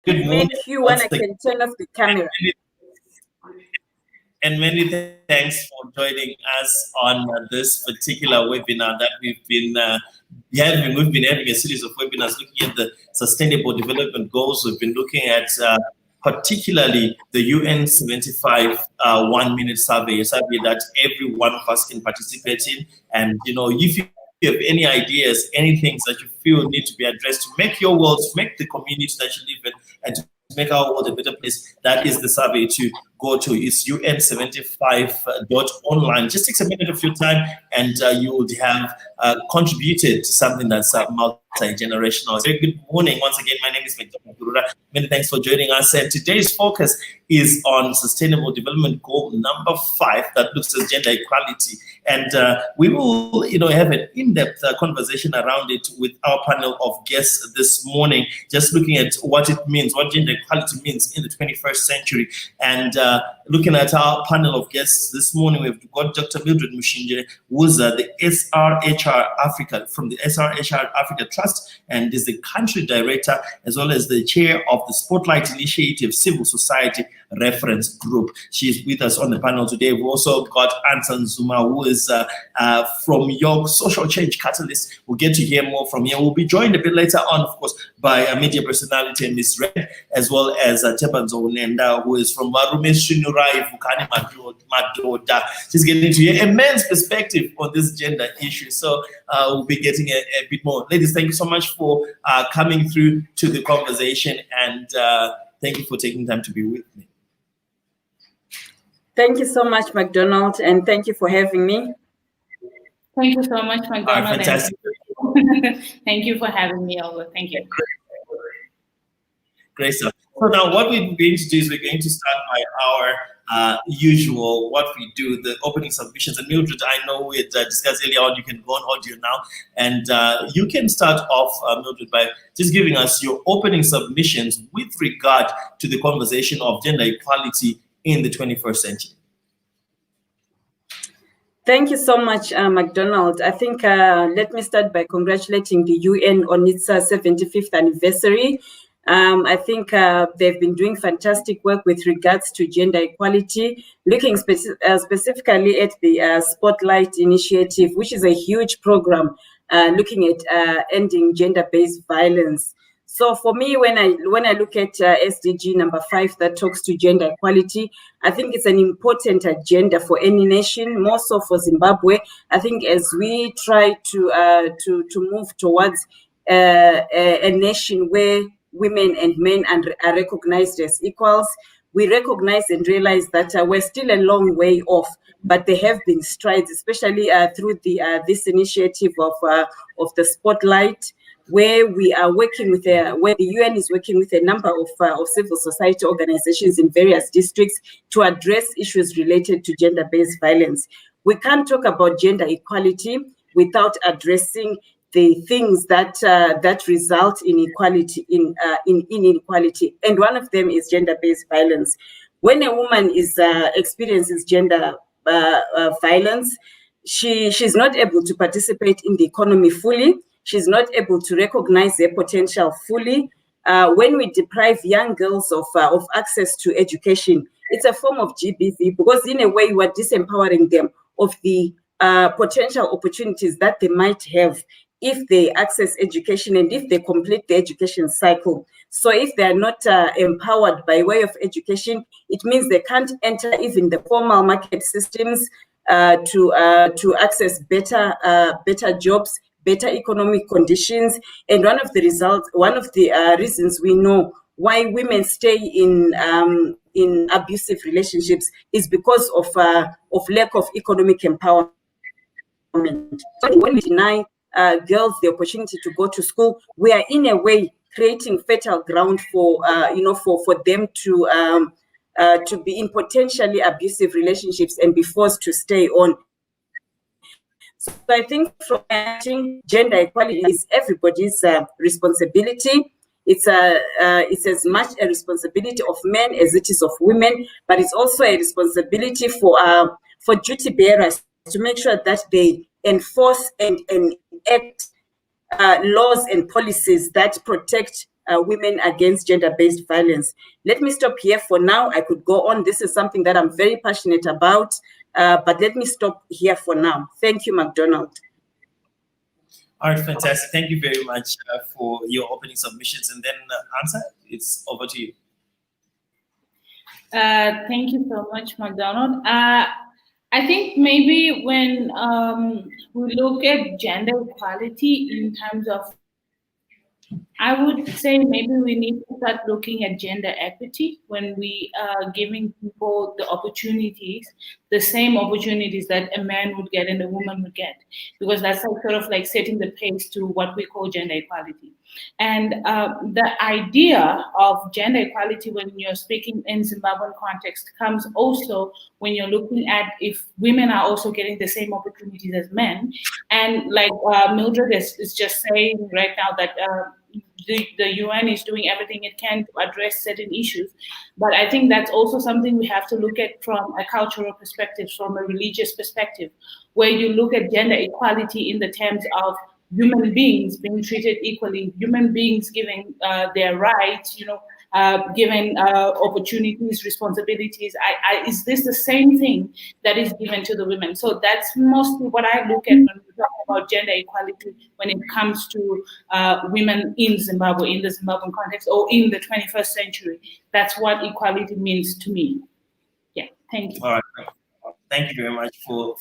Good morning. Thank you. When I can turn off the camera. And many thanks for joining us on this particular webinar that we've been having. We've been having a series of webinars looking at the Sustainable Development Goals. We've been looking at particularly the UN 75 1-minute survey, a survey that every one of us can participate in. And, you know, if you have any ideas, any things that you feel need to be addressed to make your world, to make the community that you live in, and to make our world a better place, that is the survey to go to. It's un75.online. Just takes a minute of your time, and you would have contributed to something that's multi-generational. Very good morning once again. My name is McDonald. Many thanks for joining us. And today's focus is on Sustainable Development Goal number 5, that looks at gender equality. And we will, have an in-depth conversation around it with our panel of guests this morning, just looking at what it means, what gender equality means in the 21st century. And looking at our panel of guests this morning, we've got Dr. Mildred Mushinje, who's the SRHR Africa, from the SRHR Africa Trust, and is the country director, as well as the chair of the Spotlight Initiative Civil Society Reference Group. She's with us on the panel today. We've also got Ansan Zuma, who is from York Social Change Catalyst. We'll get to hear more from here. We'll be joined a bit later on, of course, by a media personality, Ms. Red, as well as Tebanzo Nenda, who is from Marume Shunurai Vukani Madoda. She's getting to hear a man's perspective on this gender issue. So we'll be getting a bit more. Ladies, thank you so much for coming through to the conversation, and thank you for taking time to be with me. Thank you so much, McDonald, and thank you for having me. Thank you so much, McDonald. Fantastic. Thank you for having me over. Thank you. Great stuff. So now what we're going to do is we're going to start by our usual, what we do, the opening submissions. And Mildred, I know we had discussed earlier on, you can go on audio now. And you can start off, Mildred, by just giving us your opening submissions with regard to the conversation of gender equality in the 21st century. Thank you so much, McDonald. I think let me start by congratulating the UN on its 75th anniversary. I think they've been doing fantastic work with regards to gender equality, looking specifically at the Spotlight Initiative, which is a huge program looking at ending gender-based violence. So for me, when I look at SDG number 5 that talks to gender equality, I think it's an important agenda for any nation, more so for Zimbabwe. I think as we try to move towards a nation where women and men are recognized as equals, we recognize and realize that we're still a long way off, but there have been strides, especially through this initiative of the Spotlight, where we are working with where the UN is working with a number of civil society organizations in various districts to address issues related to gender-based violence. We can't talk about gender equality without addressing the things that result in equality in inequality, and one of them is gender-based violence. When a woman experiences gender violence, she's not able to participate in the economy fully. She's not able to recognize their potential fully. When we deprive young girls of access to education, it's a form of GBV, because in a way we're disempowering them of the potential opportunities that they might have if they access education and if they complete the education cycle. So if they are not empowered by way of education, it means they can't enter even the formal market systems to access better jobs, better economic conditions. And one of the reasons we know why women stay in abusive relationships is because of lack of economic empowerment. So when we deny girls the opportunity to go to school, we are in a way creating fertile ground for them to be in potentially abusive relationships and be forced to stay on. So I think promoting gender equality is everybody's responsibility. It's as much a responsibility of men as it is of women, but it's also a responsibility for duty bearers to make sure that they enforce and enact laws and policies that protect women against gender-based violence. Let me stop here for now. I could go on. This is something that I'm very passionate about, but let me stop here for now. Thank you, McDonald. All right, fantastic. Thank you very much for your opening submissions. And then Answer, it's over to you. Thank you so much, McDonald. I think maybe when we look at gender equality in terms of, I would say maybe we need to start looking at gender equity when we are giving people the opportunities, the same opportunities that a man would get and a woman would get, because that's sort of like setting the pace to what we call gender equality. And the idea of gender equality when you're speaking in Zimbabwean context comes also when you're looking at if women are also getting the same opportunities as men. And like Mildred is just saying right now that the UN is doing everything it can to address certain issues. But I think that's also something we have to look at from a cultural perspective, from a religious perspective, where you look at gender equality in the terms of human beings being treated equally, human beings given their rights, given opportunities, responsibilities. Is this the same thing that is given to the women? So that's mostly what I look at when we talk about gender equality when it comes to women in Zimbabwe, in the Zimbabwean context, or in the 21st century. That's what equality means to me. Yeah, thank you. All right. Thank you very much for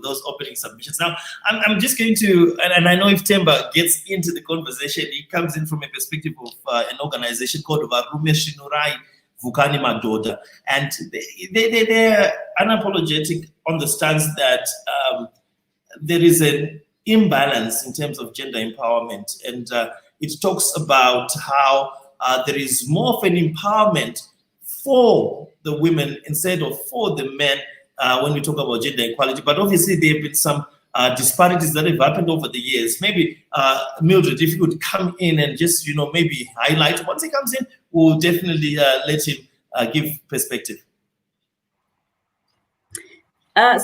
those opening submissions. Now, I'm just going to, and I know if Themba gets into the conversation, he comes in from a perspective of an organization called Varume Shinurai Vukani Madoda. And they're unapologetic on the stance that there is an imbalance in terms of gender empowerment. And it talks about how there is more of an empowerment for the women instead of for the men when we talk about gender equality. But obviously there have been some disparities that have happened over the years. Maybe Mildred, if you could come in and just, maybe highlight. Once he comes in, we'll definitely let him give perspective.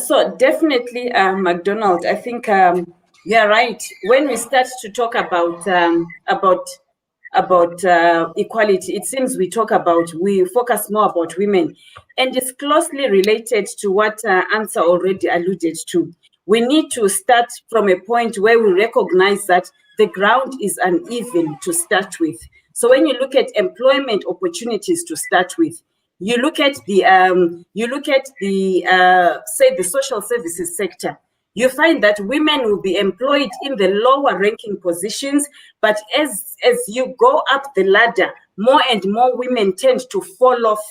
So definitely, McDonald, I think you're right. When we start to talk about equality, it seems we focus more about women, and it's closely related to what Answer already alluded to. We need to start from a point where we recognize that the ground is uneven to start with. So when you look at employment opportunities to start with, you look at the say the social services sector, you find that women will be employed in the lower ranking positions, but as you go up the ladder, more and more women tend to fall off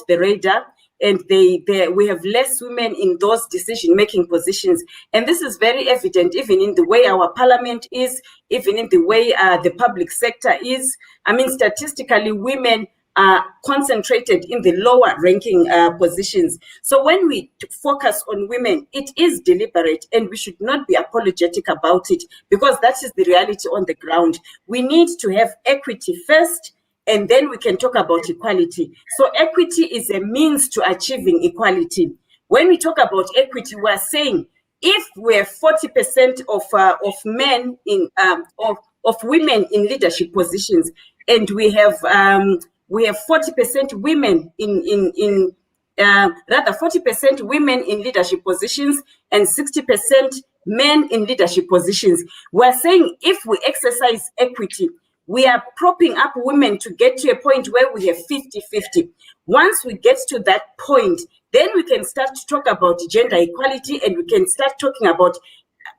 the radar, and we have less women in those decision-making positions. And this is very evident even in the way our parliament is, even in the way the public sector is. I mean, statistically, women are concentrated in the lower ranking positions. So when we focus on women, it is deliberate, and we should not be apologetic about it, because that is the reality on the ground. We need to have equity first, and then we can talk about equality. So equity is a means to achieving equality. When we talk about equity, we're saying if we have 40% of men in of women in leadership positions, and we have 40% women rather 40% women in leadership positions and 60% men in leadership positions. We're saying if we exercise equity, we are propping up women to get to a point where we have 50-50. Once we get to that point, then we can start to talk about gender equality, and we can start talking about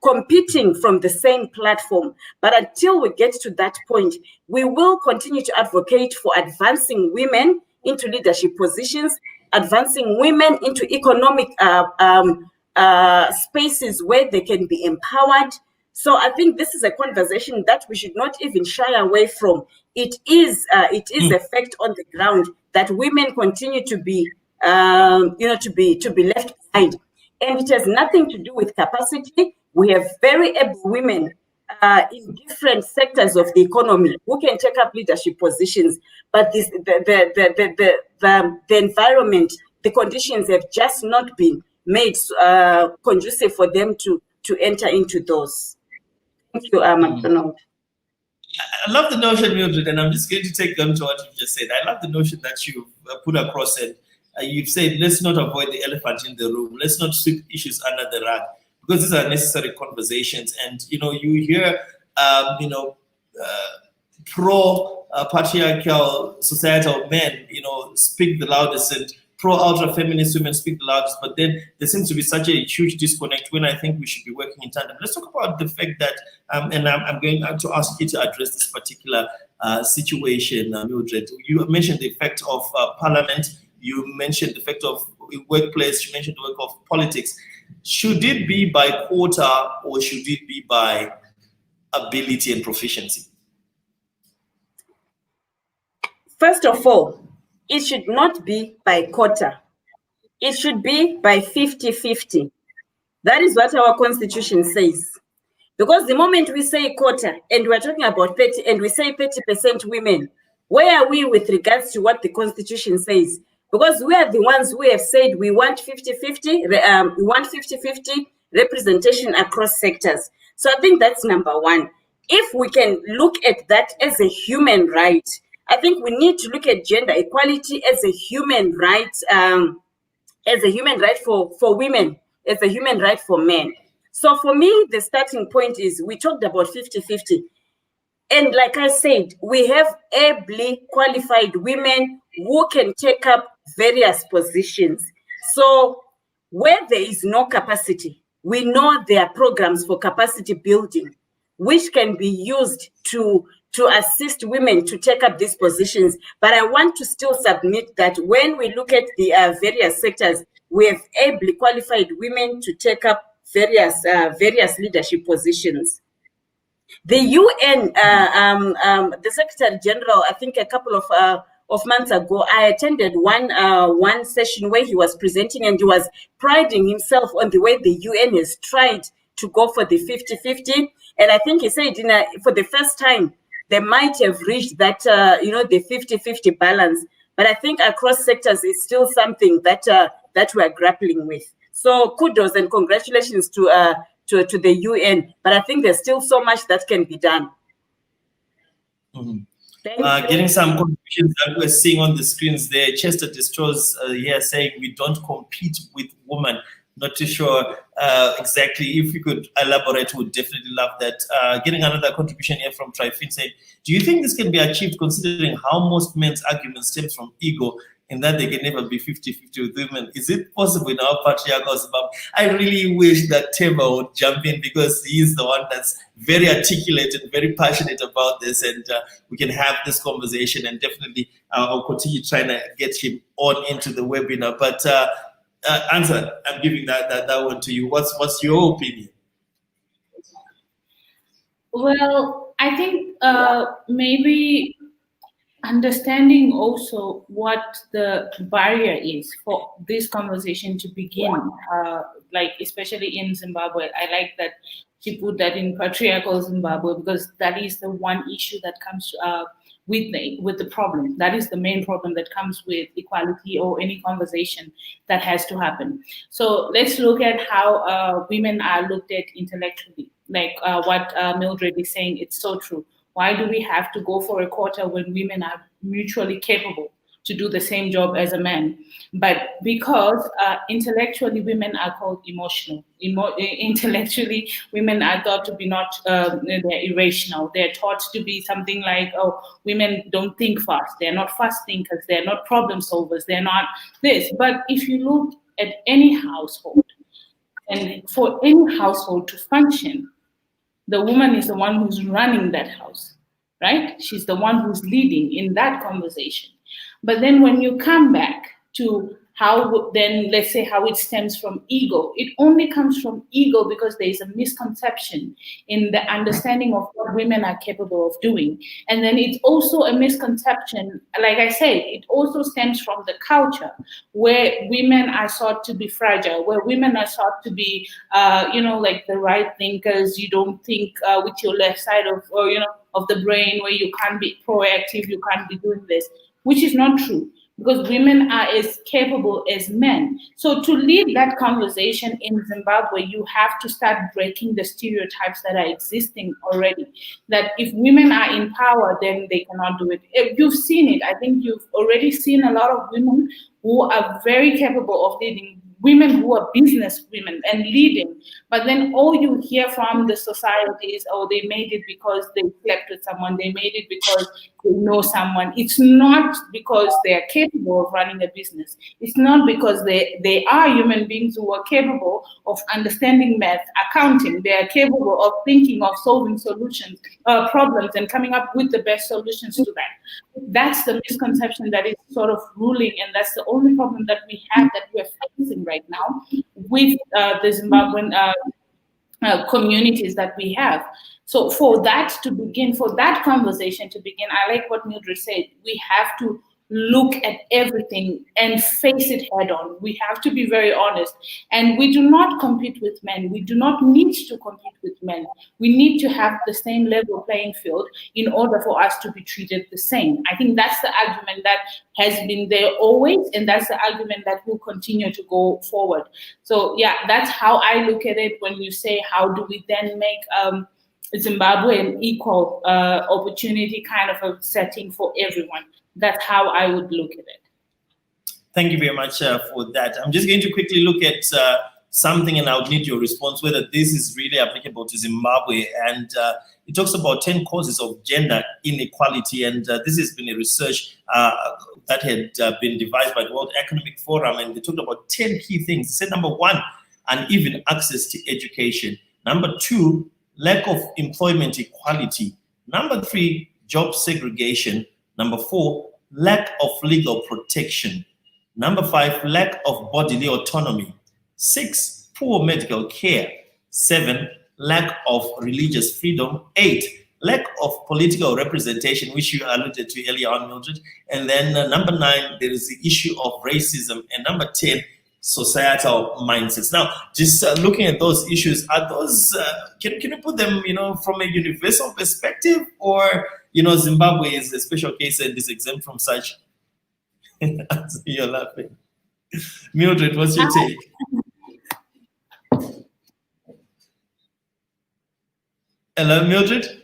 competing from the same platform. But until we get to that point, we will continue to advocate for advancing women into leadership positions, advancing women into economic spaces where they can be empowered. So I think this is a conversation that we should not even shy away from. It is a fact on the ground that women continue to be to be left behind, and it has nothing to do with capacity. We have very able women in different sectors of the economy who can take up leadership positions, but the environment, the conditions have just not been made conducive for them to enter into those. Thank you, McDonald. I love the notion, Mildred, and I'm just going to take on to what you just said. I love the notion that you've put across, and you've said, let's not avoid the elephant in the room. Let's not sweep issues under the rug, because these are necessary conversations. And, you know, you hear, pro-patriarchal societal men, you know, speak the loudest, and pro-ultra-feminist women speak the loudest, but then there seems to be such a huge disconnect when I think we should be working in tandem. Let's talk about the fact that, and I'm going to ask you to address this particular situation, Mildred. You mentioned the effect of parliament, you mentioned the effect of workplace, you mentioned the work of politics. Should it be by quota or should it be by ability and proficiency? First of all, it should not be by quota. It should be by 50-50. That is what our constitution says. Because the moment we say quota and we're talking about 30 and we say 30% women, where are we with regards to what the constitution says? Because we are the ones who have said we want 50-50, we want 50-50 representation across sectors. So I think that's number one. If we can look at that as a human right, I think we need to look at gender equality as a human right, for women, as a human right for men. So for me, the starting point is we talked about 50-50. And like I said, we have ably qualified women who can take up various positions. So where there is no capacity, we know there are programs for capacity building, which can be used to assist women to take up these positions. But I want to still submit that when we look at the various sectors, we have ably qualified women to take up various leadership positions. The UN, the Secretary General, I think a couple of months ago, I attended one session where he was presenting and he was priding himself on the way the UN has tried to go for the 50-50. And I think he said for the first time, they might have reached that, the 50-50 balance. But I think across sectors, it's still something that we're grappling with. So kudos and congratulations to the UN. But I think there's still so much that can be done. Mm-hmm. Getting some contributions that we're seeing on the screens there. Chester Destroys here saying we don't compete with women. Not too sure exactly. If you could elaborate, would definitely love that. Getting another contribution here from Trifin saying, do you think this can be achieved considering how most men's arguments stem from ego and that they can never be 50-50 with women? Is it possible in our patriarchal Zimbabwe? I really wish that Tema would jump in because he's the one that's very articulate and very passionate about this, and we can have this conversation, and definitely I'll continue trying to get him on into the webinar. But Answer, I'm giving that one to you. What's your opinion? Well, I think maybe understanding also what the barrier is for this conversation to begin, like especially in Zimbabwe. I like that she put that in patriarchal Zimbabwe because that is the one issue that comes with the problem. That is the main problem that comes with equality or any conversation that has to happen. So let's look at how women are looked at intellectually, like what Mildred is saying. It's so true. Why do we have to go for a quota when women are mutually capable to do the same job as a man? But because intellectually women are called emotional. Intellectually women are thought to be not, they're irrational. They're taught to be something like, oh, women don't think fast. They're not fast thinkers. They're not problem solvers. They're not this. But if you look at any household, and for any household to function, the woman is the one who's running that house, right? She's the one who's leading in that conversation. But then when you come back to how, then let's say how it stems from ego, it only comes from ego because there is a misconception in the understanding of what women are capable of doing. And then it's also a misconception, like I said, it also stems from the culture where women are thought to be fragile, where women are thought to be, like the right thinkers. You don't think with your left side of the brain, where you can't be proactive, you can't be doing this, which is not true. because women are as capable as men. So to lead that conversation in Zimbabwe, you have to start breaking the stereotypes that are existing already. That if women are in power, then they cannot do it. If you've seen it. I think you've already seen a lot of women who are very capable of leading, women who are business women and leading, but then all you hear from the society is, oh, they made it because they slept with someone, they made it because they know someone. It's not because they are capable of running a business. It's not because they are human beings who are capable of understanding math, accounting. They are capable of thinking of solving problems and coming up with the best solutions to that. That's the misconception that is sort of ruling, and that's the only problem that we have, that we're facing right now with the Zimbabwean communities that we have. So for that to begin, for that conversation to begin, I like what Mildred said. We have to look at everything and face it head on. We have to be very honest. And we do not compete with men. We do not need to compete with men. We need to have the same level playing field in order for us to be treated the same. I think that's the argument that has been there always, and that's the argument that will continue to go forward. So yeah, that's how I look at it when you say, how do we then make Zimbabwe an equal opportunity kind of a setting for everyone? That's how I would look at it. Thank you very much for that. I'm just going to quickly look at something, and I would need your response whether this is really applicable to Zimbabwe. And it talks about 10 causes of gender inequality. And this has been a research that had been devised by the World Economic Forum. And they talked about 10 key things. They said, number one, uneven access to education. Number two, lack of employment equality. Number three, job segregation. Number four, lack of legal protection. Number five, lack of bodily autonomy. 6, poor medical care. 7, lack of religious freedom. 8, lack of political representation, which you alluded to earlier on, Mildred. And then number 9, there is the issue of racism. And number 10, societal mindsets. Now, just looking at those issues, are those, can you put them, from a universal perspective, or, Zimbabwe is a special case and is exempt from such? You're laughing. Mildred, what's your take? Hello, Mildred.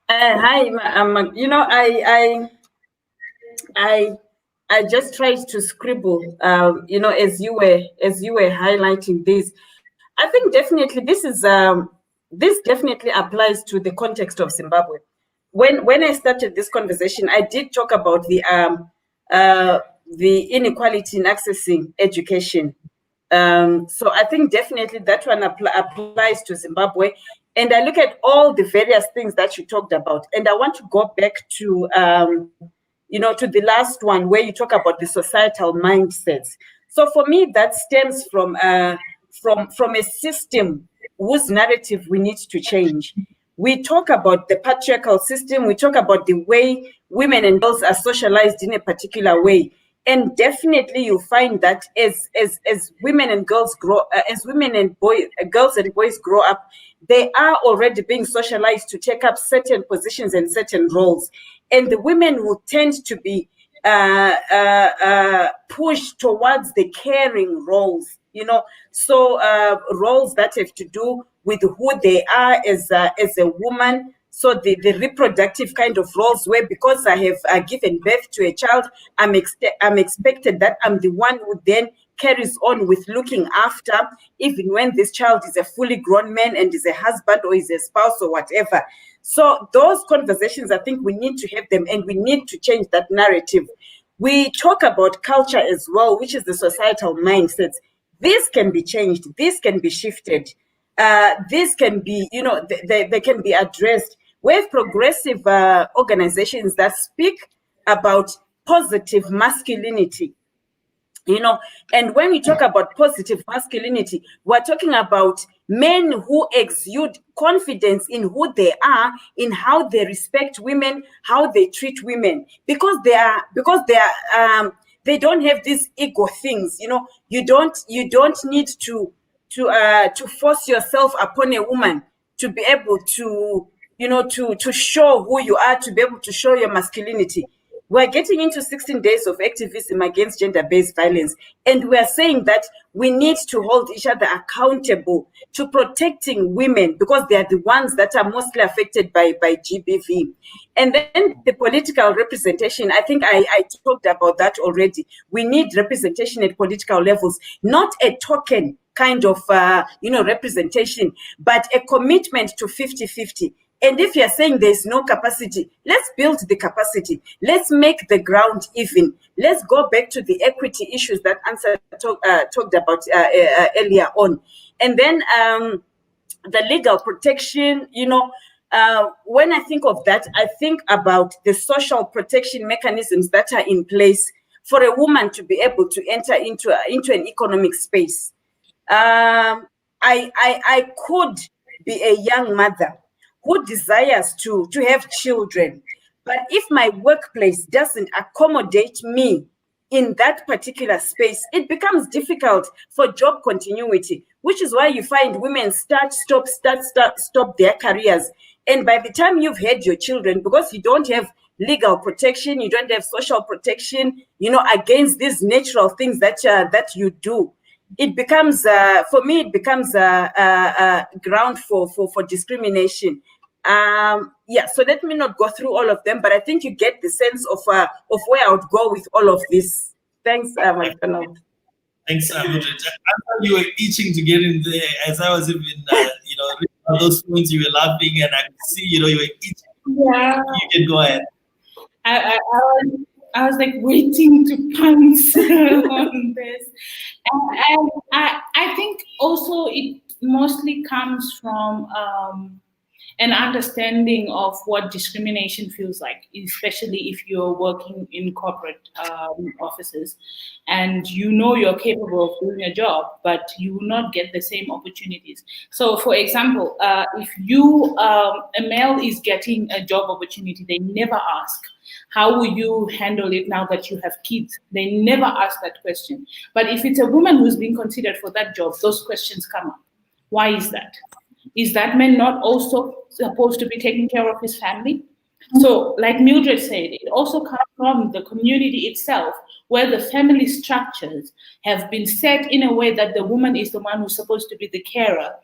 Hi, I just tried to scribble, as you were highlighting this. I think definitely this definitely applies to the context of Zimbabwe. When I started this conversation, I did talk about the inequality in accessing education. So I think definitely that one applies to Zimbabwe. And I look at all the various things that you talked about, and I want to go back to to the last one where you talk about the societal mindsets. So for me, that stems from a system whose narrative we need to change. We talk about the patriarchal system. We talk about the way women and girls are socialized in a particular way. And definitely you find that as women and girls grow, girls and boys grow up, they are already being socialized to take up certain positions and certain roles. And the women will tend to be pushed towards the caring roles, so roles that have to do with who they are as a woman. So the reproductive kind of roles, where because I have given birth to a child, I'm expected that I'm the one who then carries on with looking after, even when this child is a fully grown man and is a husband or is a spouse or whatever. So those conversations, I think we need to have them, and we need to change that narrative. We talk about culture as well, which is the societal mindsets. This can be changed. This can be shifted. This can be, they can be addressed. We have progressive organizations that speak about positive masculinity. And when we talk about positive masculinity, we're talking about men who exude confidence in who they are, in how they respect women, how they treat women, because they don't have these ego things. You don't need to force yourself upon a woman to be able to show who you are, to be able to show your masculinity. We're getting into 16 days of activism against gender-based violence, and we're saying that we need to hold each other accountable to protecting women because they are the ones that are mostly affected by GBV. And then the political representation, I think I talked about that already. We need representation at political levels, not a token kind of representation, but a commitment to 50-50. And if you're saying there's no capacity, let's build the capacity. Let's make the ground even. Let's go back to the equity issues that Ansah talked about earlier on. And then the legal protection, when I think of that, I think about the social protection mechanisms that are in place for a woman to be able to enter into an economic space. I could be a young mother who desires to have children, but if my workplace doesn't accommodate me in that particular space, it becomes difficult for job continuity, which is why you find women stop their careers. And by the time you've had your children, because you don't have legal protection, you don't have social protection, against these natural things that you do, it becomes, for me, it becomes a ground for discrimination. So let me not go through all of them, but I think you get the sense of where I would go with all of this. Thanks, McDonald. Thanks, Mildred. I thought you were itching to get in there. As I was even, reading all those points, you were laughing, and I could see, you were itching. Yeah. You can go ahead. I was like waiting to pounce on this. And I think also it mostly comes from an understanding of what discrimination feels like, especially if you're working in corporate offices and you're capable of doing a job, but you will not get the same opportunities. So for example, if a male is getting a job opportunity, they never ask, how will you handle it now that you have kids? They never ask that question. But if it's a woman who's being considered for that job, those questions come up. Why is that? Is that man not also supposed to be taking care of his family? So like Mildred said, it also comes from the community itself, where the family structures have been set in a way that the woman is the one who's supposed to be the carer,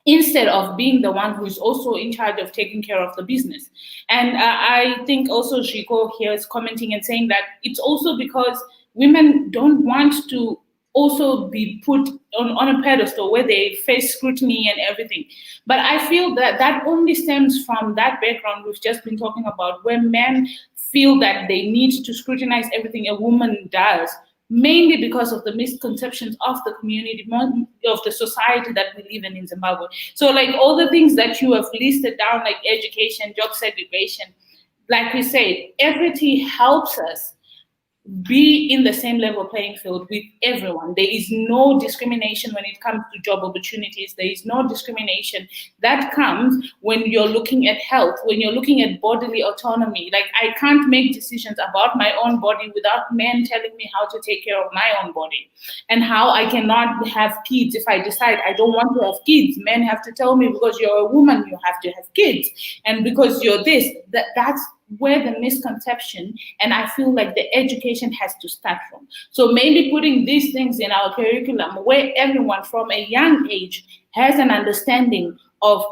instead of being the one who's also in charge of taking care of the business. And I think also Zico here is commenting and saying that it's also because women don't want to also be put on a pedestal where they face scrutiny and everything. But I feel that only stems from that background we've just been talking about, where men feel that they need to scrutinize everything a woman does, mainly because of the misconceptions of the community, of the society that we live in Zimbabwe. So like all the things that you have listed down, like education, job segregation, like we said, equity helps us be in the same level playing field with everyone. There is no discrimination when it comes to job opportunities. There is no discrimination that comes when you're looking at health, when you're looking at bodily autonomy. Like I can't make decisions about my own body without men telling me how to take care of my own body, and how I cannot have kids. If I decide I don't want to have kids, men have to tell me, because you're a woman, you have to have kids. And because you're this, that's where the misconception, and I feel like the education has to start from. So maybe putting these things in our curriculum where everyone from a young age has an understanding of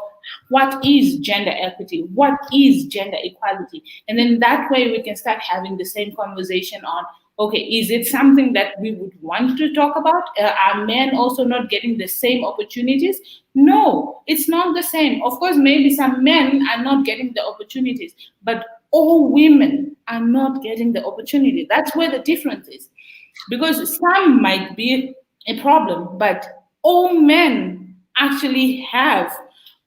what is gender equity, what is gender equality. And then that way we can start having the same conversation on, okay, is it something that we would want to talk about? Are men also not getting the same opportunities? No, it's not the same. Of course, maybe some men are not getting the opportunities, but all women are not getting the opportunity. That's where the difference is. Because some might be a problem, but all men actually have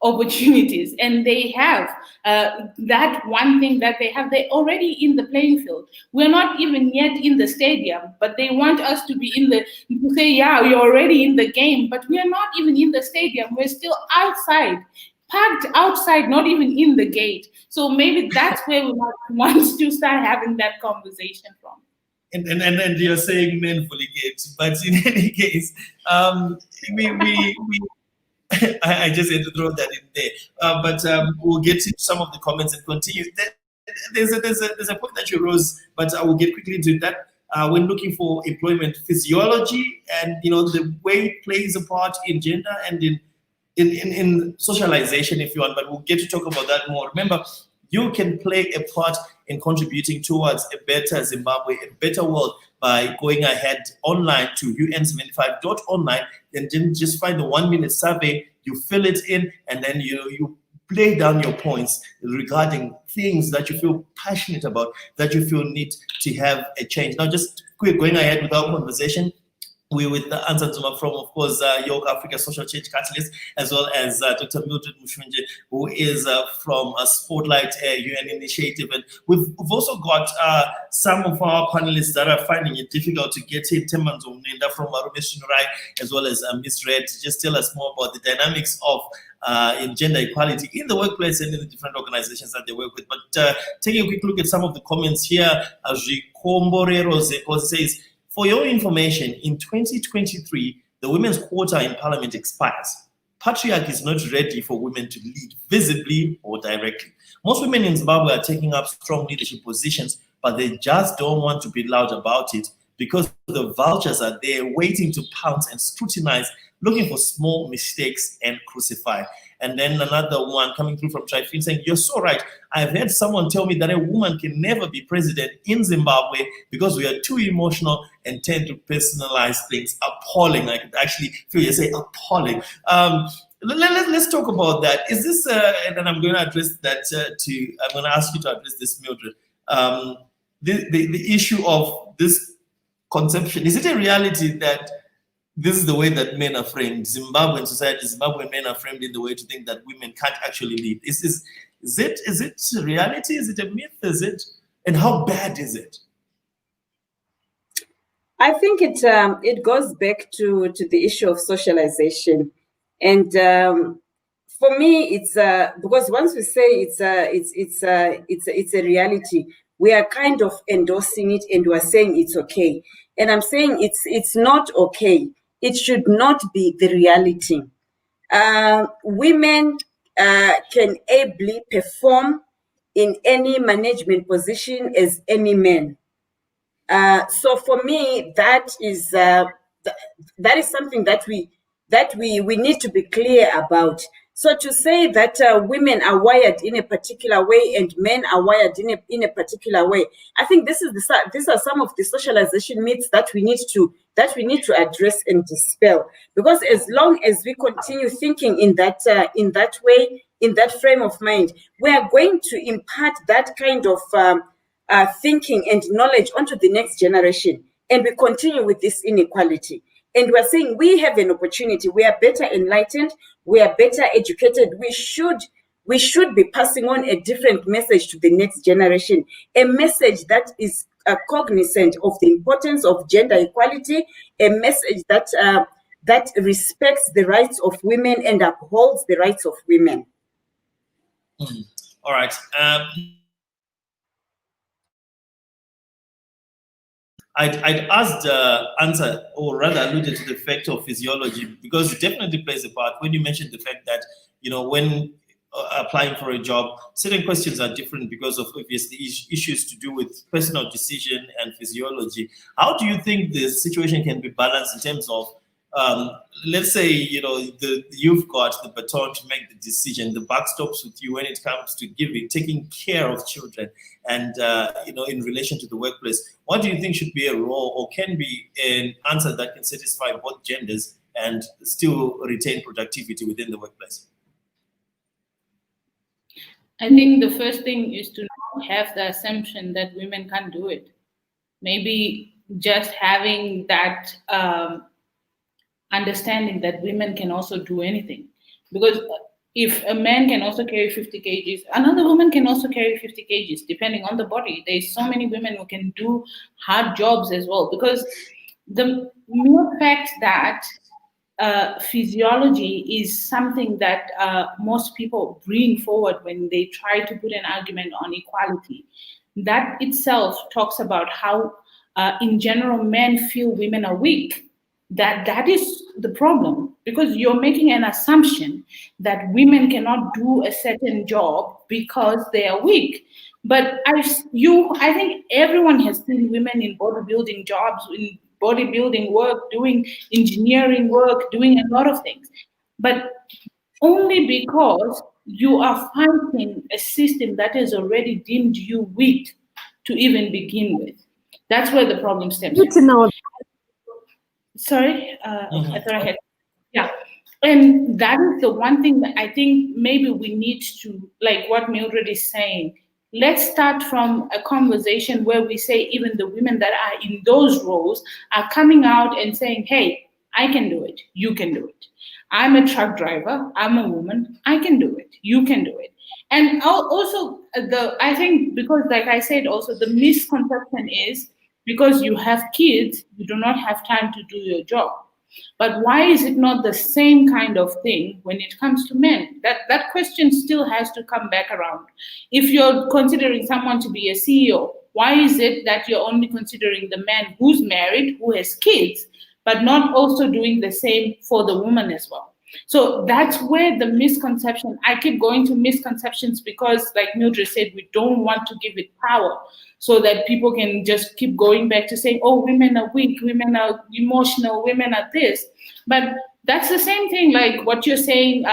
opportunities, and they have that one thing that they have. They're already in the playing field. We're not even yet in the stadium, but they want us to be to say, yeah, you're already in the game, but we're not even in the stadium. We're still outside, parked outside, not even in the gate. So maybe that's where we might want to start having that conversation from. And you're saying men fully gate, but in any case, I just had to throw that in there. But we'll get to some of the comments and continue. there's a point that you rose, but I will get quickly into that. When looking for employment physiology and the way it plays a part in gender and in socialization, if you want, but we'll get to talk about that more. Remember, you can play a part in contributing towards a better Zimbabwe, a better world by going ahead online to UN75.online and then just find the 1-minute survey, you fill it in, and then you lay down your points regarding things that you feel passionate about, that you feel need to have a change. Now, just quick, going ahead with our conversation, we with Ansa Zuma from, of course, Yoke Africa Social Change Catalyst, as well as Dr. Mildred Mushwenje, who is from Spotlight UN Initiative. And we've also got some of our panelists that are finding it difficult to get in. Temanzo Mnenda from Arumesh Nurai, as well as Ms. Red, to just tell us more about the dynamics of in gender equality in the workplace and in the different organizations that they work with. But taking a quick look at some of the comments here, Rikomborero Zeko says, for your information, in 2023, the women's quota in parliament expires. Patriarchy is not ready for women to lead visibly or directly. Most women in Zimbabwe are taking up strong leadership positions, but they just don't want to be loud about it because the vultures are there waiting to pounce and scrutinize, looking for small mistakes and crucify. And then another one coming through from Trifin saying, you're so right. I've had someone tell me that a woman can never be president in Zimbabwe because we are too emotional and tend to personalize things. Appalling. I could actually feel you say appalling. Let's talk about that. Is this, and then I'm going to address that I'm going to ask you to address this, Mildred. The issue of this conception, is it a reality that this is the way that men are framed? Zimbabwean society, Zimbabwean men are framed in the way to think that women can't actually lead. Is it reality? Is it a myth? Is it? And how bad is it? I think it goes back to the issue of socialization, and for me, it's because once we say it's a reality, we are kind of endorsing it and we're saying it's okay. And I'm saying it's not okay. It should not be the reality. Women can ably perform in any management position as any man. So for me, that is something that we need to be clear about. So to say that women are wired in a particular way and men are wired in a particular way, I think these are some of the socialization myths that we need to address and dispel. Because as long as we continue thinking in that way, in that frame of mind, we are going to impart that kind of thinking and knowledge onto the next generation, and we continue with this inequality. And we're saying we have an opportunity. We are better enlightened. We are better educated. We should be passing on a different message to the next generation, a message that is cognizant of the importance of gender equality, a message that respects the rights of women and upholds the rights of women. All right. I'd asked Ansa, or rather alluded to the fact of physiology, because it definitely plays a part. When you mentioned the fact that, when applying for a job, certain questions are different because of obviously issues to do with personal decision and physiology. How do you think the situation can be balanced in terms of, let's say, you've got the baton to make the decision, the buck stops with you when it comes to taking care of children and, in relation to the workplace. What do you think should be a role or can be an answer that can satisfy both genders and still retain productivity within the workplace? I think the first thing is to not have the assumption that women can't do it. Maybe just having that understanding that women can also do anything. Because if a man can also carry 50 kgs, another woman can also carry 50 kgs, depending on the body. There's so many women who can do hard jobs as well. Because the mere fact that physiology is something that most people bring forward when they try to put an argument on equality, that itself talks about how, in general, men feel women are weak. That is the problem, because you're making an assumption that women cannot do a certain job because they are weak, But I think everyone has seen women in bodybuilding jobs, in bodybuilding work, doing engineering work, doing a lot of things. But only because you are fighting a system that has already deemed you weak to even begin with. That's where the problem stems Good to in. know. Sorry, I thought I had. Yeah. And that is the one thing that I think maybe we need to, like what Mildred is saying, let's start from a conversation where we say even the women that are in those roles are coming out and saying, hey, I can do it, you can do it. I'm a truck driver, I'm a woman, I can do it, you can do it. And also, I think, because like I said, also the misconception is because you have kids, you do not have time to do your job. But why is it not the same kind of thing when it comes to men? That question still has to come back around. If you're considering someone to be a CEO, why is it that you're only considering the man who's married, who has kids, but not also doing the same for the woman as well? So that's where the misconception, I keep going to misconceptions because, like Mildred said, we don't want to give it power so that people can just keep going back to saying, oh, women are weak, women are emotional, women are this. But that's the same thing like what you're saying,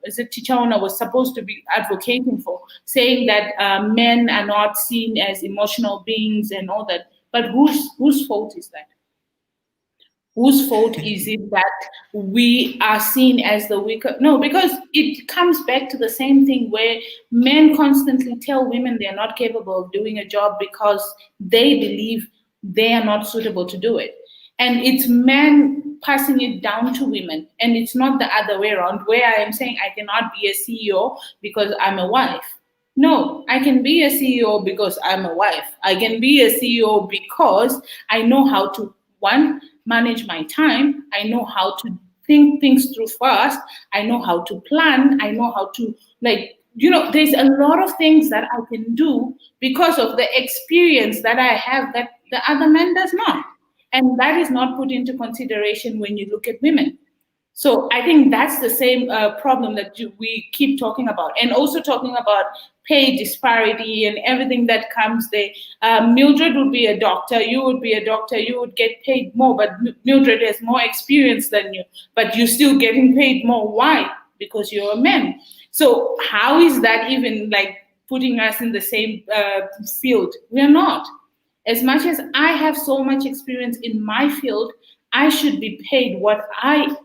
is it Chichaona was supposed to be advocating for, saying that men are not seen as emotional beings and all that. But whose fault is that? Whose fault is it that we are seen as the weaker? No, because it comes back to the same thing where men constantly tell women they are not capable of doing a job because they believe they are not suitable to do it. And it's men passing it down to women. And it's not the other way around, where I am saying I cannot be a CEO because I'm a wife. No, I can be a CEO because I'm a wife. I can be a CEO because I know how to, one, manage my time. I know how to think things through fast. I know how to plan. I know how to, there's a lot of things that I can do because of the experience that I have that the other man does not. And that is not put into consideration when you look at women. So I think that's the same problem that we keep talking about. And also talking about pay disparity and everything that comes there. Mildred would be a doctor, you would be a doctor, you would get paid more, but Mildred has more experience than you, but you're still getting paid more. Why? Because you're a man. So how is that even like putting us in the same field? We're not. As much as I have so much experience in my field, I should be paid what I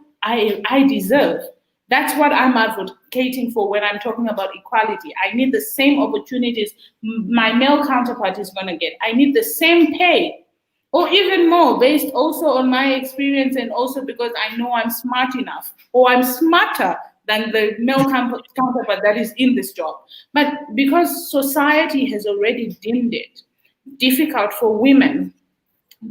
deserve. That's what I'm advocating for when I'm talking about equality. I need the same opportunities my male counterpart is going to get. I need the same pay, or even more, based also on my experience and also because I know I'm smart enough, or I'm smarter than the male counterpart that is in this job. But because society has already deemed it difficult for women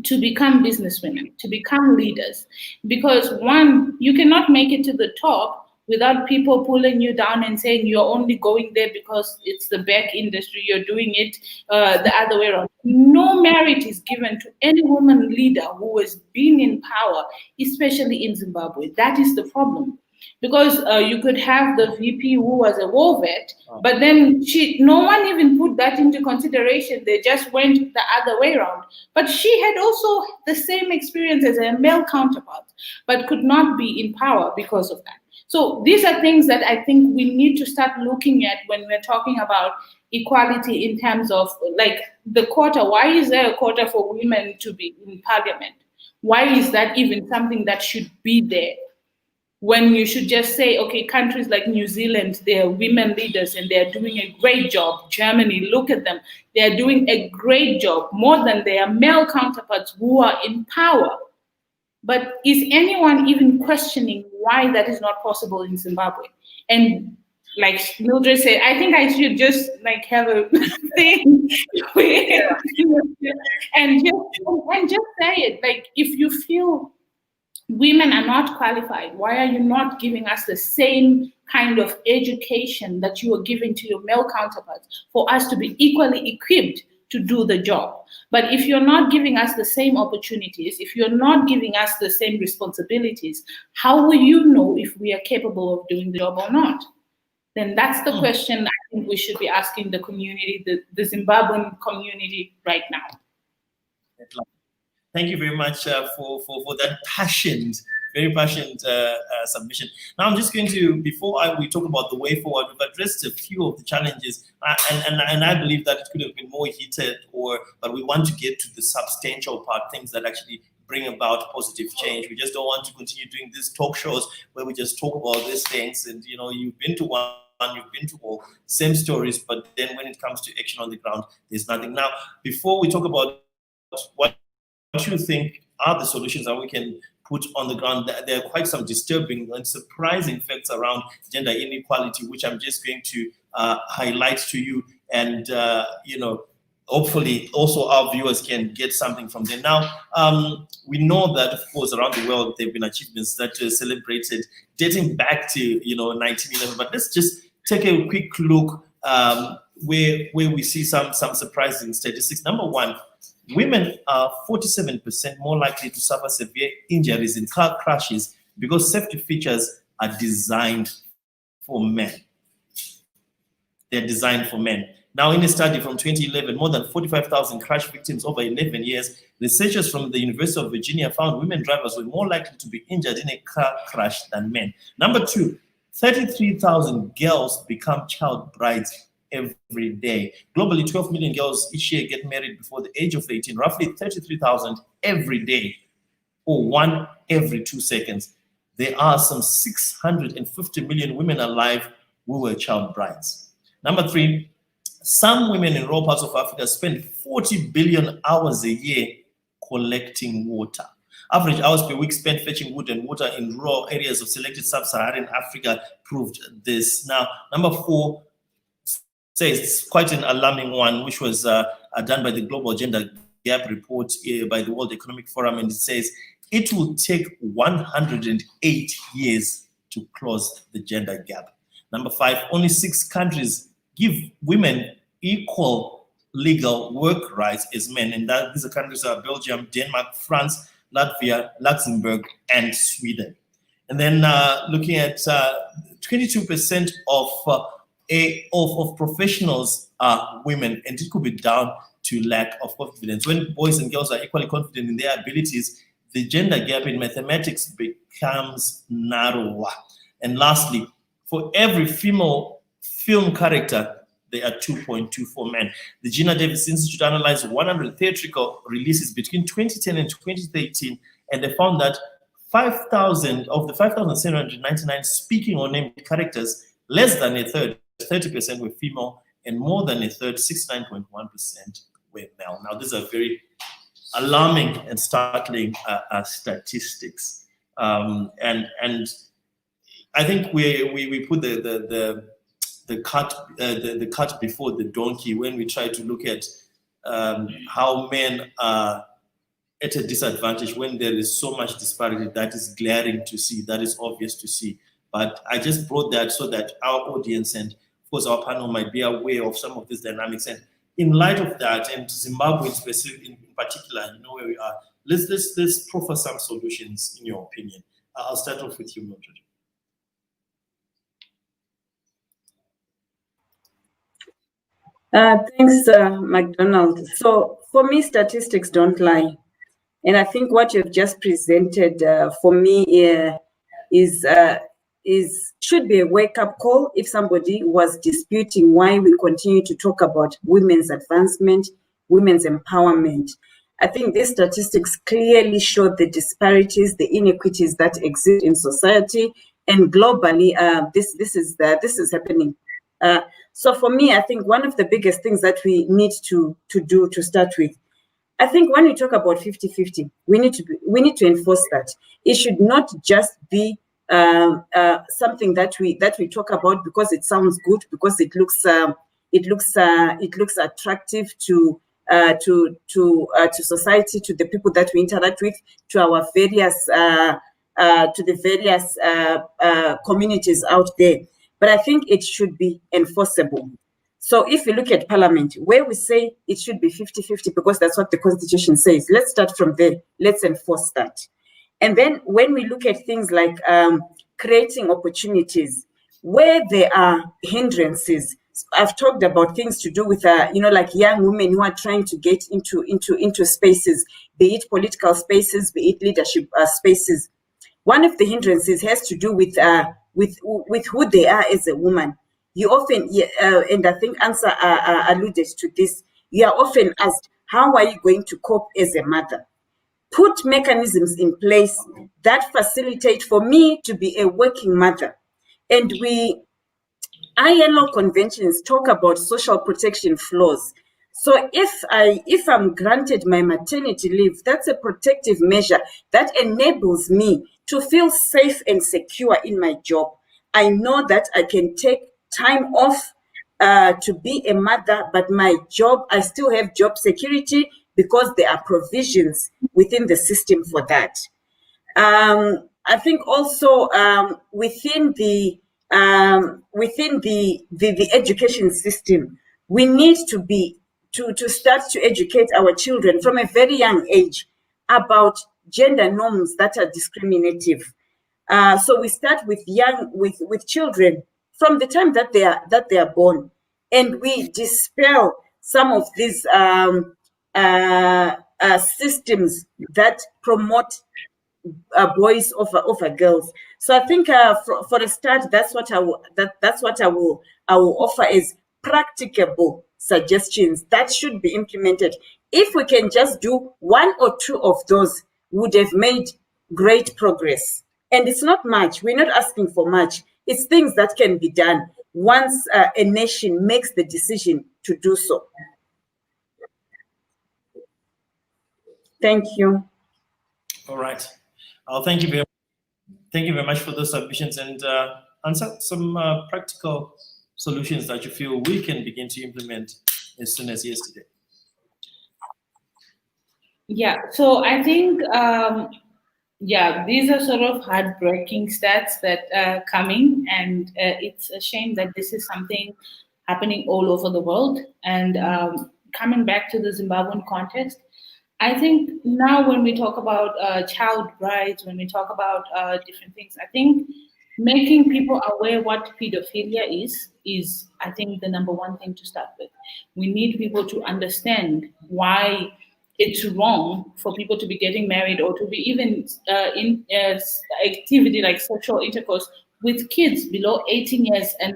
to become businesswomen, to become leaders, because one, you cannot make it to the top without people pulling you down and saying you're only going there because it's the back industry, you're doing it the other way around. No merit is given to any woman leader who has been in power, especially in Zimbabwe. That is the problem. Because you could have the VP who was a war vet, but then no one even put that into consideration. They just went the other way around. But she had also the same experience as a male counterpart, but could not be in power because of that. So these are things that I think we need to start looking at when we're talking about equality in terms of like the quota. Why is there a quota for women to be in parliament? Why is that even something that should be there? When you should just say, okay, countries like New Zealand, they're women leaders and they're doing a great job. Germany, look at them. They're doing a great job, more than their male counterparts who are in power. But is anyone even questioning why that is not possible in Zimbabwe? And like Mildred said, I think I should just like have a thing and just say it. Like, if you feel women are not qualified, why are you not giving us the same kind of education that you are giving to your male counterparts for us to be equally equipped to do the job? But if you're not giving us the same opportunities, if you're not giving us the same responsibilities, how will you know if we are capable of doing the job or not? Then that's the question I think we should be asking the community, the Zimbabwean community right now. Thank you very much for that very passionate submission. Now I'm just going to, before we talk about the way forward, we've addressed a few of the challenges, and I believe that it could have been more heated, but we want to get to the substantial part, things that actually bring about positive change. We just don't want to continue doing these talk shows where we just talk about these things, and you've been to one, you've been to all, same stories, but then when it comes to action on the ground, there's nothing. Now, before we talk about what you think are the solutions that we can put on the ground, there are quite some disturbing and surprising facts around gender inequality, which I'm just going to highlight to you, and hopefully also our viewers can get something from them. Now, we know that, of course, around the world there have been achievements that are celebrated dating back to 1911, but let's just take a quick look where we see some surprising statistics. Number one, women are 47% more likely to suffer severe injuries in car crashes because safety features are designed for men. They're designed for men. Now, in a study from 2011, more than 45,000 crash victims over 11 years, researchers from the University of Virginia found women drivers were more likely to be injured in a car crash than men. Number two, 33,000 girls become child brides every day. Globally, 12 million girls each year get married before the age of 18, roughly 33,000 every day, or 1 every 2 seconds. There are some 650 million women alive who were child brides. Number three, some women in rural parts of Africa spend 40 billion hours a year collecting water. Average hours per week spent fetching wood and water in rural areas of selected sub-Saharan Africa proved this. Now, number four says quite an alarming one, which was done by the Global Gender Gap Report by the World Economic Forum, and it says it will take 108 years to close the gender gap. Number five, only 6 countries give women equal legal work rights as men, and these countries are Belgium, Denmark, France, Latvia, Luxembourg, and Sweden. And then looking at 22% of professionals are women, and it could be down to lack of confidence. When boys and girls are equally confident in their abilities, the gender gap in mathematics becomes narrower. And lastly, for every female film character, there are 2.24 men. The Gina Davis Institute analyzed 100 theatrical releases between 2010 and 2013, and they found that 5,000 of the 5,799 speaking or named characters, less than a third, 30% were female, and more than a third, 69.1%, were male. Now, these are very alarming and startling statistics, and I think we put the cart before the donkey when we try to look at how men are at a disadvantage when there is so much disparity that is glaring to see, that is obvious to see. But I just brought that so that our audience and, of course, our panel might be aware of some of these dynamics. And in light of that, and Zimbabwe in particular, where we are, let's proffer some solutions, in your opinion. I'll start off with you, Mildred. Thanks, McDonald. So for me, statistics don't lie. And I think what you've just presented for me should be a wake-up call if somebody was disputing why we continue to talk about women's advancement, women's empowerment. I think these statistics clearly show the disparities, the inequities that exist in society, and globally, this is happening. So for me, I think one of the biggest things that we need to do to start with, I think when we talk about 50-50, we need to enforce that. It should not just be something that we talk about because it sounds good, because it looks attractive to society, to the people that we interact with, to our various communities out there. But I think it should be enforceable. So if you look at Parliament, where we say it should be 50-50 because that's what the Constitution says, let's start from there. Let's enforce that. And then when we look at things like creating opportunities, where there are hindrances, I've talked about things to do with, like young women who are trying to get into spaces, be it political spaces, be it leadership spaces. One of the hindrances has to do with who they are as a woman. You often, and I think Ansa alluded to this, you are often asked, how are you going to cope as a mother? Put mechanisms in place that facilitate for me to be a working mother. And ILO conventions talk about social protection floors. So if I'm granted my maternity leave, that's a protective measure that enables me to feel safe and secure in my job. I know that I can take time off to be a mother, but my job, I still have job security because there are provisions within the system for that. I think also within the education system, we need to start to educate our children from a very young age about gender norms that are discriminative. So we start with children from the time that they are born, and we dispel some of these systems that promote boys over girls. So I think for a start, that's what I will offer as practicable suggestions that should be implemented. If we can just do one or two of those, we would have made great progress. And it's not much. We're not asking for much. It's things that can be done once a nation makes the decision to do so. Thank you. All right. Thank you very much for those submissions, and answer some practical solutions that you feel we can begin to implement as soon as yesterday. Yeah, so I think, these are sort of heartbreaking stats that are coming, and it's a shame that this is something happening all over the world. And coming back to the Zimbabwean context, I think now when we talk about child brides, when we talk about different things, I think making people aware what pedophilia is, I think, the number one thing to start with. We need people to understand why it's wrong for people to be getting married or to be even in activity like sexual intercourse with kids below 18 years. And,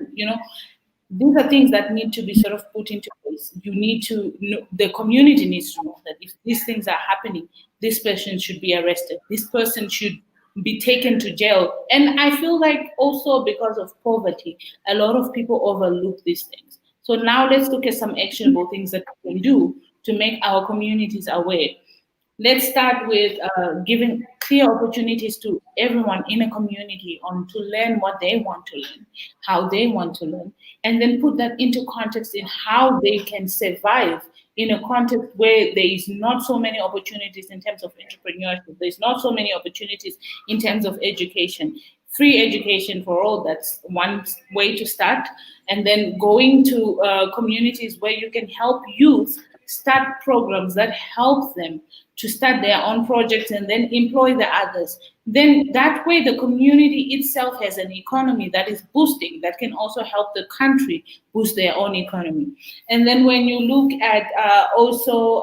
these are things that need to be sort of put into place. You need to know, the community needs to know that if these things are happening, this person should be arrested. This person should be taken to jail. And I feel like also because of poverty, a lot of people overlook these things. So now let's look at some actionable things that we can do to make our communities aware. Let's start with giving clear opportunities to everyone in a community to learn what they want to learn, how they want to learn, and then put that into context in how they can survive in a context where there is not so many opportunities in terms of entrepreneurship, there's not so many opportunities in terms of education. Free education for all, that's one way to start. And then going to communities where you can help youth start programs that help them to start their own projects and then employ the others. Then that way the community itself has an economy that is boosting, that can also help the country boost their own economy. And then when you look at also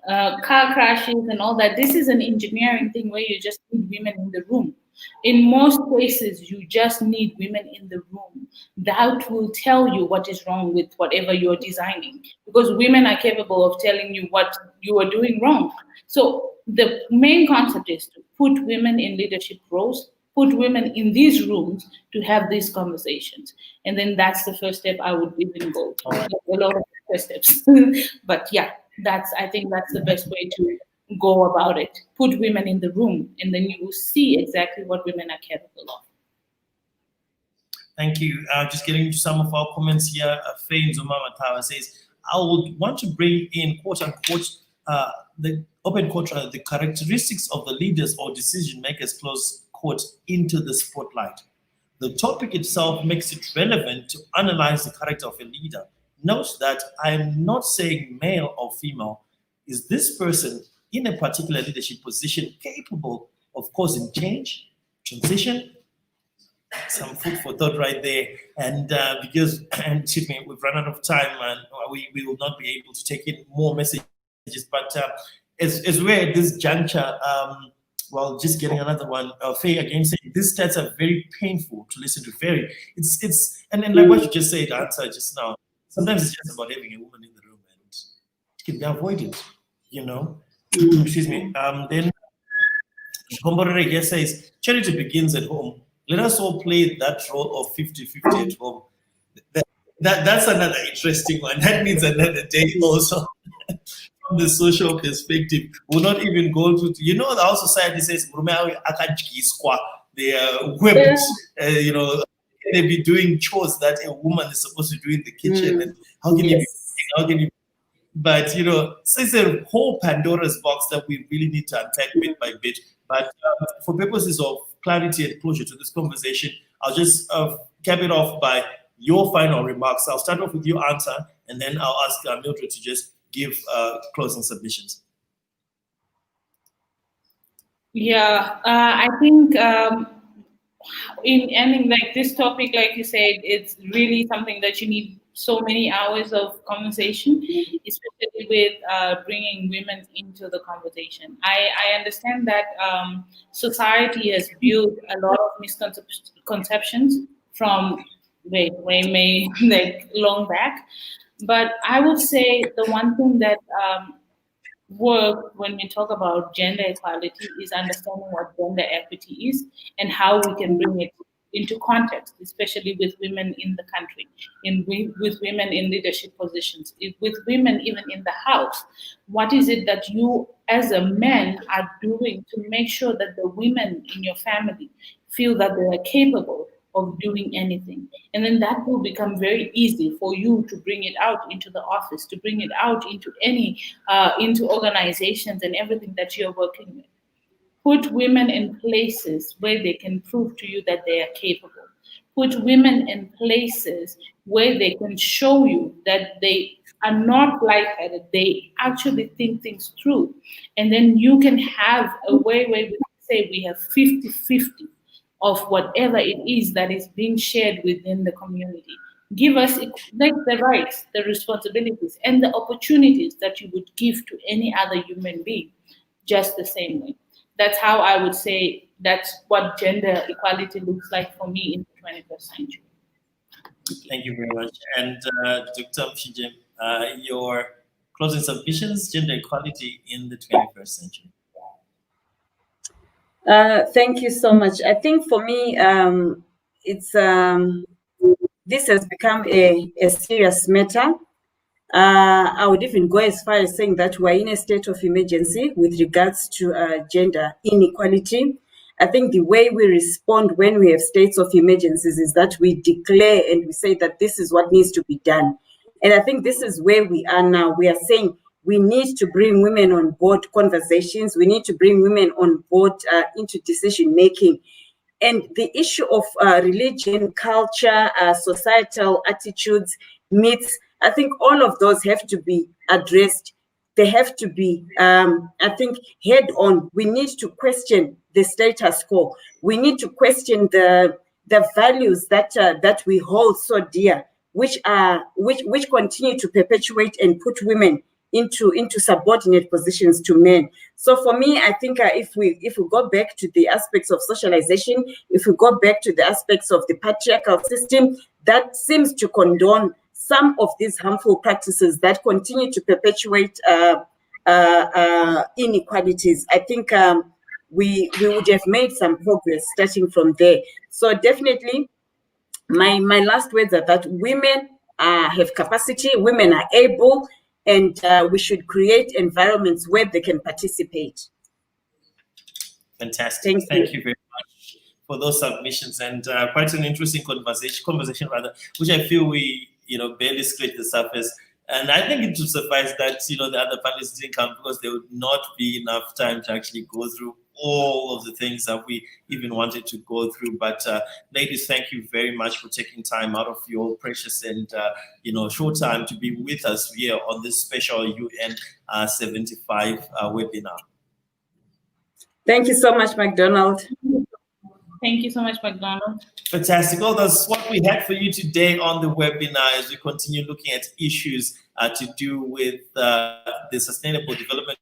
car crashes and all that, this is an engineering thing where you just need women in the room. In most cases, you just need women in the room. That will tell you what is wrong with whatever you're designing, because women are capable of telling you what you are doing wrong. So the main concept is to put women in leadership roles, put women in these rooms to have these conversations. And then that's the first step I would even go to. A lot of first steps. But yeah, I think that's the best way to go about it. Put women in the room, and then you will see exactly what women are capable of. Thank you. Just getting to some of our comments here. Faye Zuma Matawa says, I would want to bring in, quote unquote, the open quote, the characteristics of the leaders or decision makers, close quote, into the spotlight. The topic itself makes it relevant to analyze the character of a leader. Note that I'm not saying male or female. Is this person in a particular leadership position capable of causing change, transition, some food for thought right there. And because, excuse me, we've run out of time and we will not be able to take in more messages. But as we're at this juncture, well, just getting another one, Faye again saying these stats are very painful to listen to. And then like what you just said, answer just now. Sometimes it's just about having a woman in the room and it can be avoided, you know. Excuse me. Then Gomborere here says charity begins at home. Let us all play that role of 50-50 at home. That's another interesting one. That needs another day also. From the social perspective, we'll not even go to, you know, our society says, they are whipped, you know, they be doing chores that a woman is supposed to do in the kitchen. And how can you, but, you know, so it's a whole Pandora's box that we really need to unpack bit by bit. But for purposes of clarity and closure to this conversation, I'll just cap it off by your final remarks. I'll start off with your answer, and then I'll ask Mildred to just give closing submissions. Yeah, I think in ending like this topic, like you said, it's really something that you need so many hours of conversation, especially with bringing women into the conversation. I understand that society has built a lot of misconceptions from way like long back. But I would say the one thing that work when we talk about gender equality is understanding what gender equity is and how we can bring it into context, especially with women in the country, with women in leadership positions, with women even in the house. What is it that you as a man are doing to make sure that the women in your family feel that they are capable of doing anything? And then that will become very easy for you to bring it out into the office, to bring it out into into organizations and everything that you're working with. Put women in places where they can prove to you that they are capable. Put women in places where they can show you that they are not lightheaded, they actually think things through. And then you can have a way where we say we have 50-50 of whatever it is that is being shared within the community. Give us like the rights, the responsibilities, and the opportunities that you would give to any other human being, just the same way. That's how I would say that's what gender equality looks like for me in the 21st century. Thank you very much. And Dr. Mshije, your closing submissions, gender equality in the 21st century. Thank you so much. I think for me, it's this has become a serious matter. I would even go as far as saying that we're in a state of emergency with regards to gender inequality. I think the way we respond when we have states of emergencies is that we declare and we say that this is what needs to be done. And I think this is where we are now. We are saying we need to bring women on board conversations. We need to bring women on board into decision making. And the issue of religion, culture, societal attitudes, myths, I think all of those have to be addressed. They have to be, I think, head on. We need to question the status quo. We need to question the values that we hold so dear, which continue to perpetuate and put women into subordinate positions to men. So for me, I think if we go back to the aspects of socialization, if we go back to the aspects of the patriarchal system that seems to condone some of these harmful practices that continue to perpetuate inequalities, I think we would have made some progress starting from there. So definitely, my last words are that women have capacity, women are able, and we should create environments where they can participate. Fantastic. Thank you very much for those submissions, and quite an interesting conversation, which I feel we barely scratched the surface. And I think it should suffice that the other panelists didn't come because there would not be enough time to actually go through all of the things that we even wanted to go through. But ladies, thank you very much for taking time out of your precious and short time to be with us here on this special UN 75 webinar. Thank you so much, McDonald. Thank you so much, McDonald. Fantastic. Well, that's what we had for you today on the webinar as we continue looking at issues to do with the Sustainable Development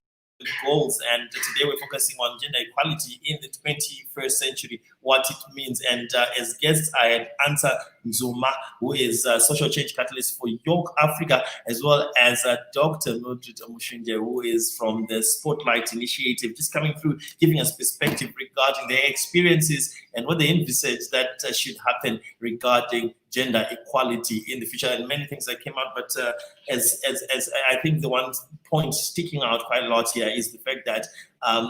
Goals. And today we're focusing on gender equality in the 21st century, what it means. And as guests, I had Ansa Nzuma, who is a social change catalyst for York Africa, as well as Dr. Mildred Mushunje, who is from the Spotlight Initiative, just coming through, giving us perspective regarding their experiences and what they envisage that should happen regarding gender equality in the future, and many things that came out. But as I think the one point sticking out quite a lot here is the fact that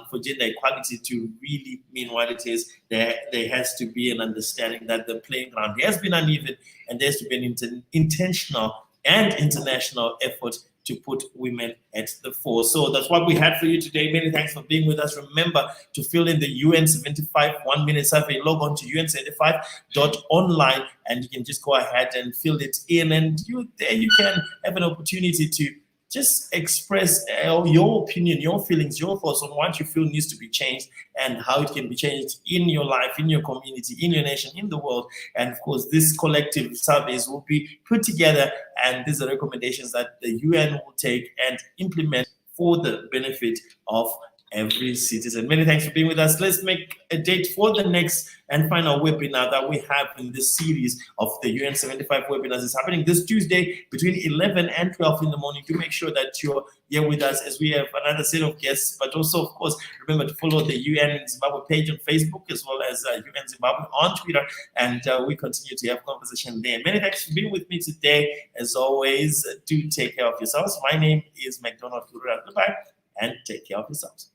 for gender equality to really mean what it is, there has to be an understanding that the playing ground has been uneven, and there has to be an intentional and international effort to put women at the fore. So that's what we had for you today. Many thanks for being with us. Remember to fill in the UN 75 1-minute survey. Log on to un75.online and you can just go ahead and fill it in. And there you can have an opportunity to just express your opinion, your feelings, your thoughts on what you feel needs to be changed and how it can be changed in your life, in your community, in your nation, in the world. And of course, these collective surveys will be put together, and these are recommendations that the UN will take and implement for the benefit of every citizen. Many thanks for being with us. Let's make a date for the next and final webinar that we have in this series of the UN 75 webinars. It's happening this Tuesday between 11 and 12 in the morning. Do make sure that you're here with us as we have another set of guests, but also, of course, remember to follow the UN Zimbabwe page on Facebook as well as UN Zimbabwe on Twitter, and we continue to have conversation there. Many thanks for being with me today. As always, do take care of yourselves. My name is McDonald Kurura. Goodbye and take care of yourselves.